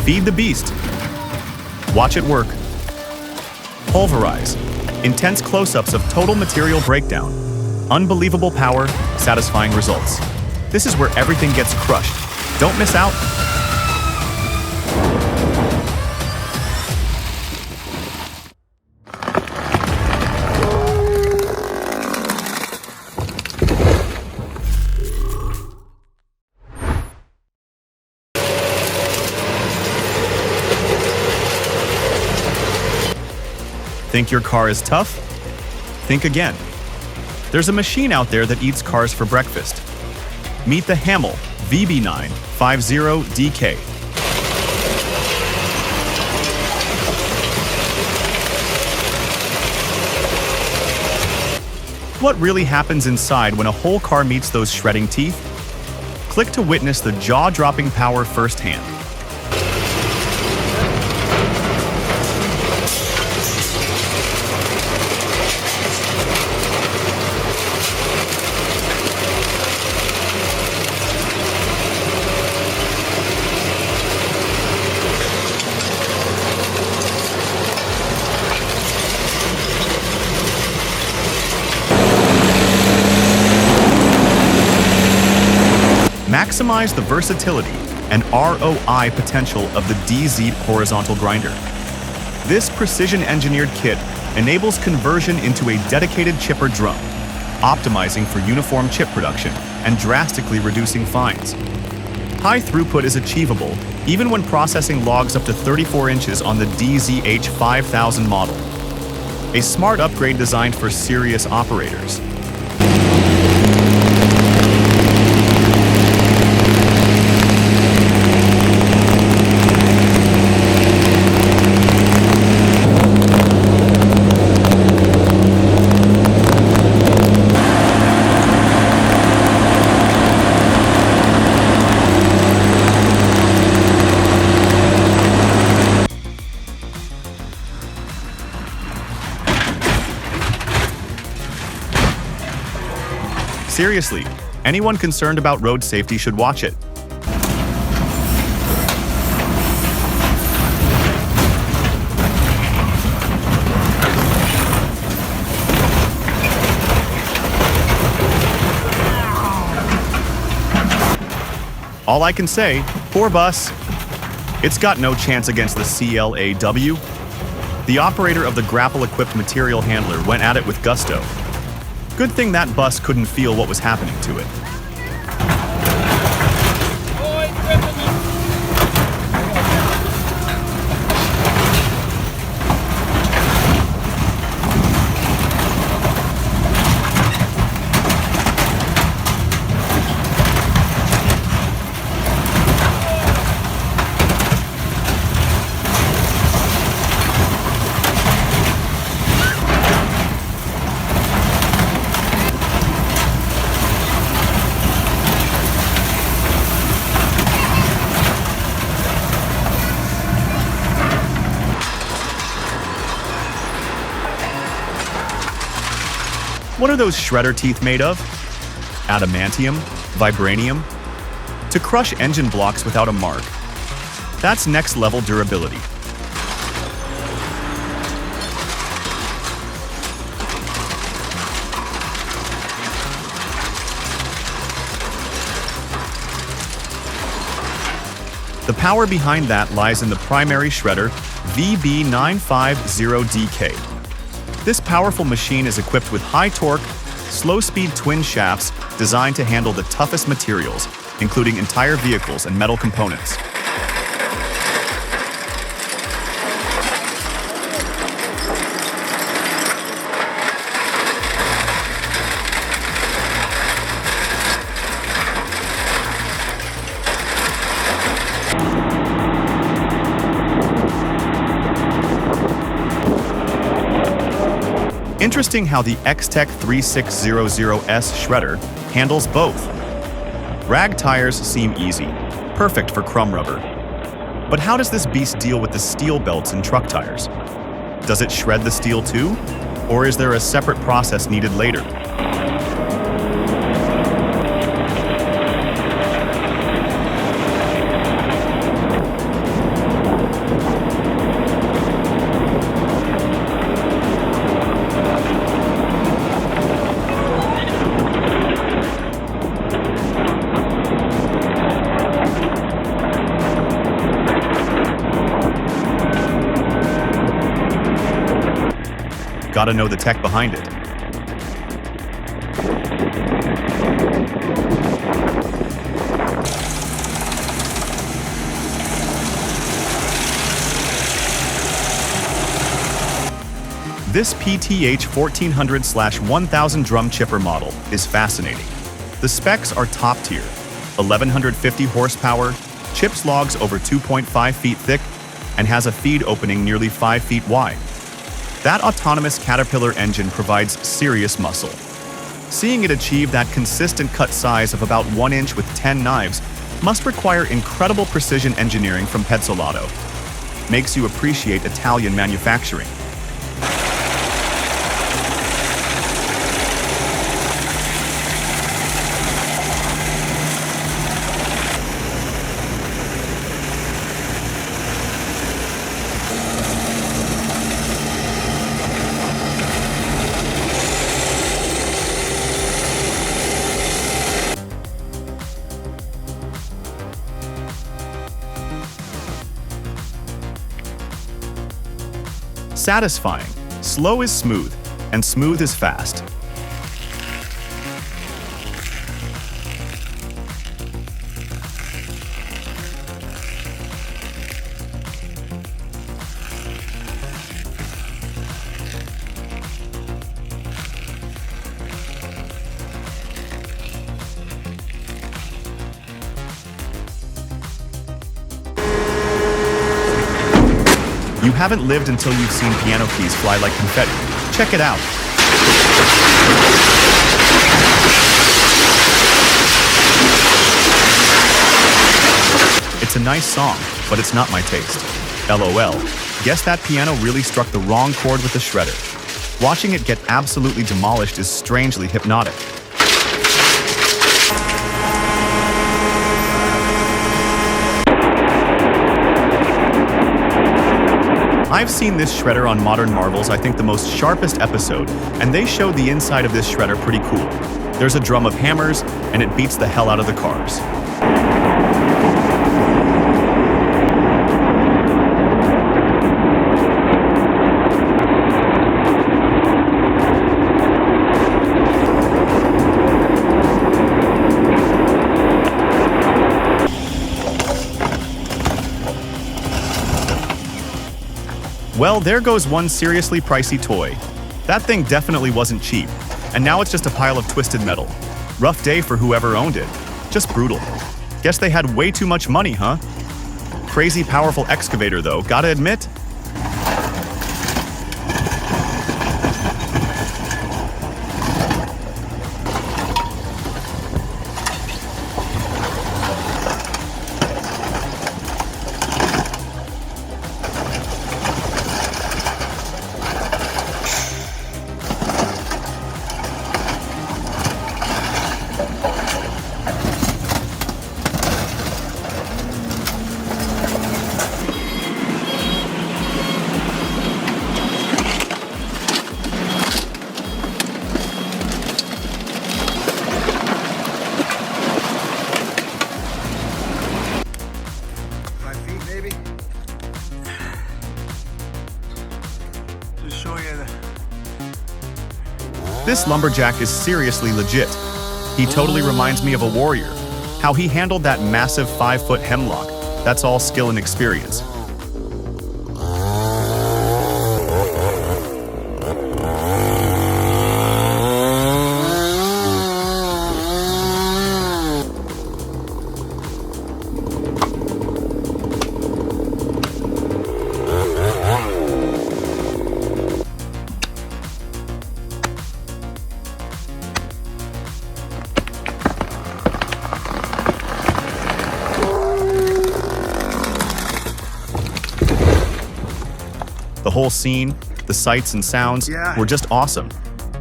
Feed the beast. Watch it work. Pulverize. Intense close-ups of total material breakdown. Unbelievable power, satisfying results. This is where everything gets crushed. Don't miss out. Think your car is tough? Think again. There's a machine out there that eats cars for breakfast. Meet the Hamel VB950DK. What really happens inside when a whole car meets those shredding teeth? Click to witness the jaw-dropping power firsthand. Maximize the versatility and ROI potential of the DZ horizontal grinder. This precision-engineered kit enables conversion into a dedicated chipper drum, optimizing for uniform chip production and drastically reducing fines. High throughput is achievable even when processing logs up to 34 inches on the DZH5000 model. A smart upgrade designed for serious operators. Seriously, anyone concerned about road safety should watch it. All I can say, poor bus. It's got no chance against the CLAW. The operator of the grapple-equipped material handler went at it with gusto. Good thing that bus couldn't feel what was happening to it. What are those shredder teeth made of? Adamantium? Vibranium? To crush engine blocks without a mark. That's next-level durability. The power behind that lies in the primary shredder VB950DK. This powerful machine is equipped with high-torque, slow-speed twin shafts designed to handle the toughest materials, including entire vehicles and metal components. Interesting how the X-Tech 3600S shredder handles both. Rag tires seem easy, perfect for crumb rubber. But how does this beast deal with the steel belts and truck tires? Does it shred the steel too? Or is there a separate process needed later? gotta know the tech behind it. This PTH 1400/1000 drum chipper model is fascinating. The specs are top tier: 1150 horsepower, chips logs over 2.5 feet thick, and has a feed opening nearly 5 feet wide. That autonomous Caterpillar engine provides serious muscle. Seeing it achieve that consistent cut size of about 1 inch with 10 knives must require incredible precision engineering from Pezzolato. Makes you appreciate Italian manufacturing. Satisfying. Slow is smooth, and smooth is fast. You haven't lived until you've seen piano keys fly like confetti. Check it out. It's a nice song, but it's not my taste. LOL. Guess that piano really struck the wrong chord with the shredder. Watching it get absolutely demolished is strangely hypnotic. I've seen this shredder on Modern Marvels, I think the most sharpest episode, and they showed the inside of this shredder pretty cool. There's a drum of hammers, and it beats the hell out of the cars. Well, there goes one seriously pricey toy. That thing definitely wasn't cheap, and now it's just a pile of twisted metal. Rough day for whoever owned it. Just brutal. Guess they had way too much money, huh? Crazy powerful excavator though, gotta admit. This lumberjack is seriously legit. He totally reminds me of a warrior. How he handled that massive 5-foot hemlock, that's all skill and experience. The whole scene, the sights and sounds were just awesome.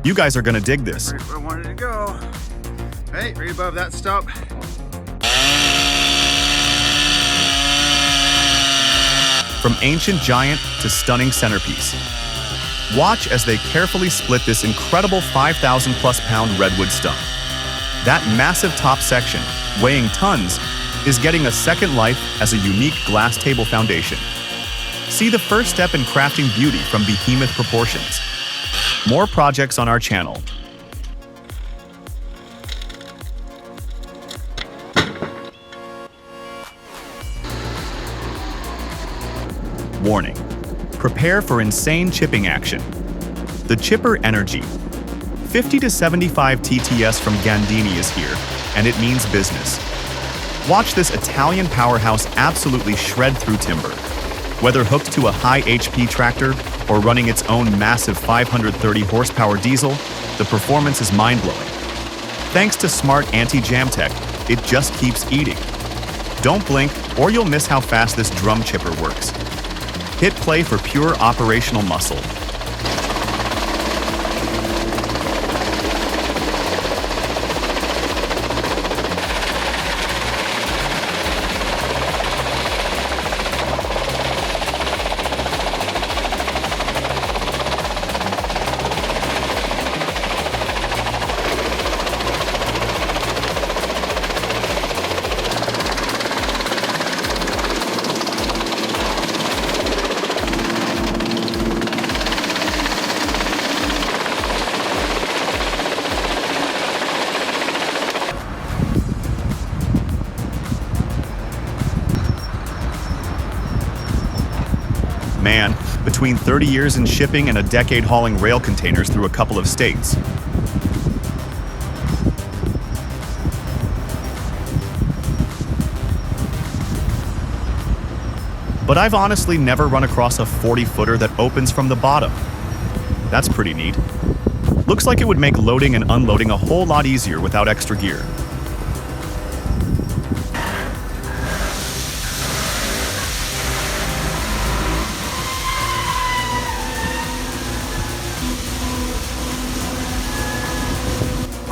You guys are gonna dig this. Right where I wanted to go. Hey, right above that stop. From ancient giant to stunning centerpiece. Watch as they carefully split this incredible 5,000+ pound redwood stump. That massive top section, weighing tons, is getting a second life as a unique glass table foundation. See the first step in crafting beauty from behemoth proportions. More projects on our channel. Warning. Prepare for insane chipping action. The Chipper Energy. 50 to 75 TTS from Gandini is here, and it means business. Watch this Italian powerhouse absolutely shred through timber. Whether hooked to a high HP tractor or running its own massive 530 horsepower diesel, the performance is mind-blowing. Thanks to smart anti-jam tech, it just keeps eating. Don't blink or you'll miss how fast this drum chipper works. Hit play for pure operational muscle. Man, between 30 years in shipping and a decade hauling rail containers through a couple of states. But I've honestly never run across a 40-footer that opens from the bottom. That's pretty neat. Looks like it would make loading and unloading a whole lot easier without extra gear.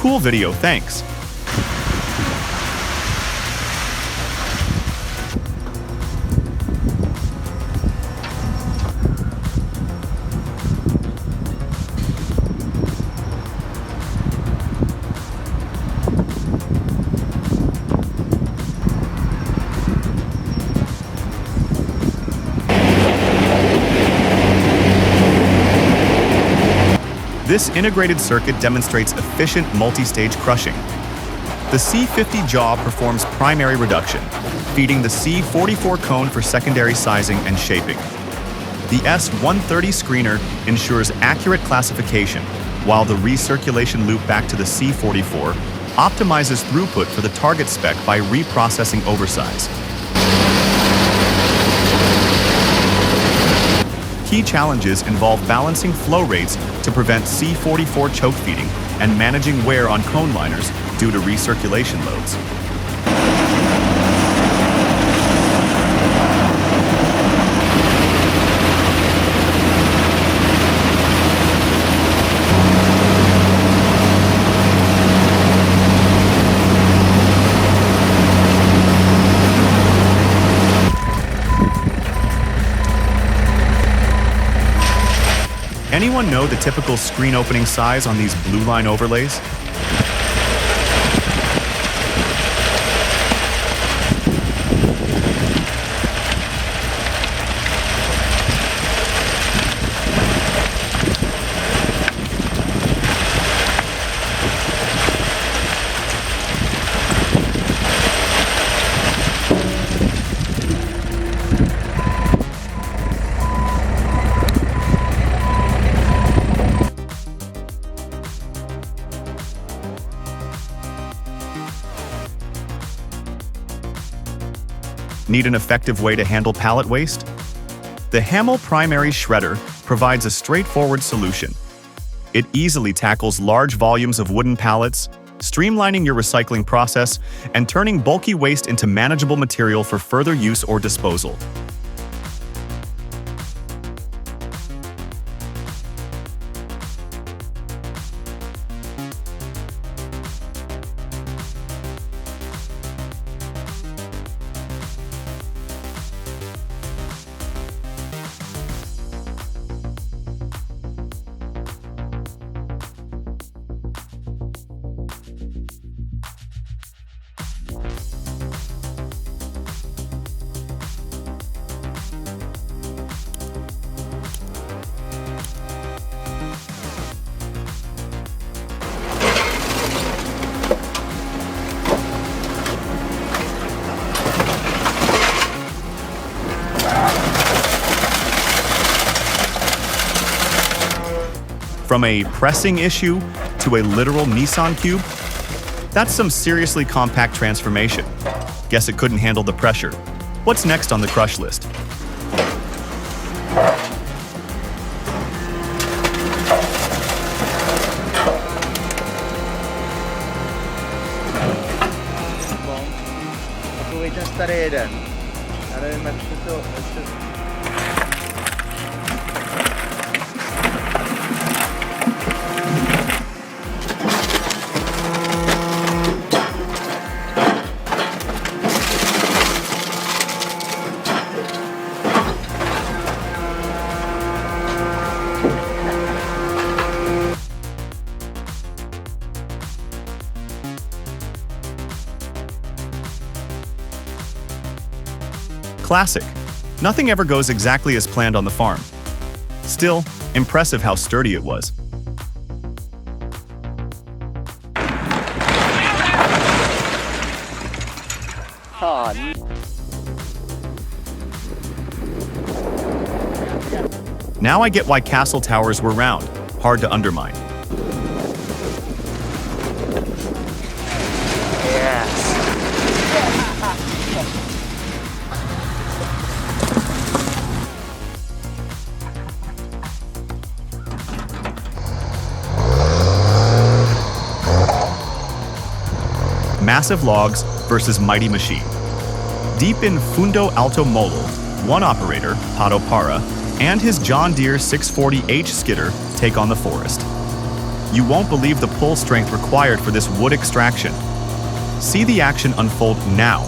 Cool video, thanks. This integrated circuit demonstrates efficient multi-stage crushing. The C50 jaw performs primary reduction, feeding the C44 cone for secondary sizing and shaping. The S130 screener ensures accurate classification, while the recirculation loop back to the C44 optimizes throughput for the target spec by reprocessing oversize. Key challenges involve balancing flow rates to prevent C44 choke feeding and managing wear on cone liners due to recirculation loads. Anyone know the typical screen opening size on these blue line overlays? Need an effective way to handle pallet waste? The Hamel Primary Shredder provides a straightforward solution. It easily tackles large volumes of wooden pallets, streamlining your recycling process and turning bulky waste into manageable material for further use or disposal. From a pressing issue to a literal Nissan cube? That's some seriously compact transformation. Guess it couldn't handle the pressure. What's next on the crush list? Takový ten starý jeden. Já nevím, jak se to... Classic. Nothing ever goes exactly as planned on the farm. Still, impressive how sturdy it was. Now I get why castle towers were round, hard to undermine. Massive logs versus mighty machine. Deep in Fundo Alto Molo, one operator, Pato Para, and his John Deere 640H skidder take on the forest. You won't believe the pull strength required for this wood extraction. See the action unfold now.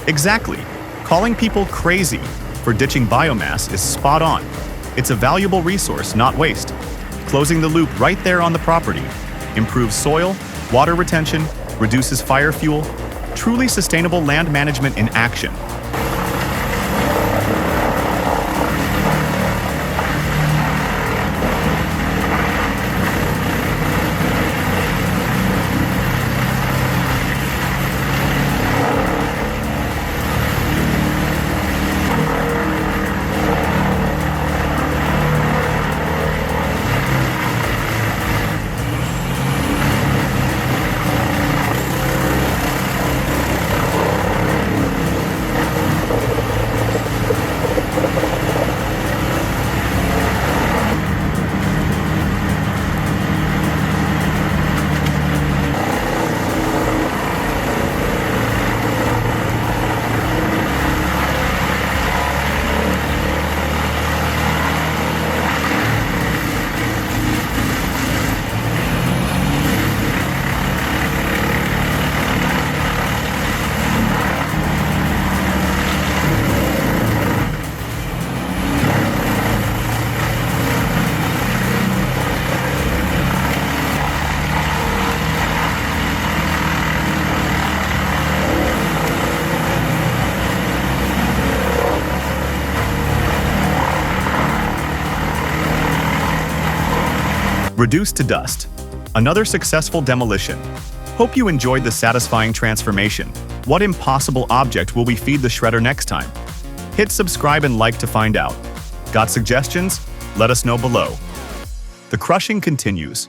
Exactly. Calling people crazy for ditching biomass is spot on. It's a valuable resource, not waste. Closing the loop right there on the property improves soil, water retention, reduces fire fuel. Truly sustainable land management in action. Reduced to dust. Another successful demolition. Hope you enjoyed the satisfying transformation. What impossible object will we feed the shredder next time? Hit subscribe and like to find out. Got suggestions? Let us know below. The crushing continues.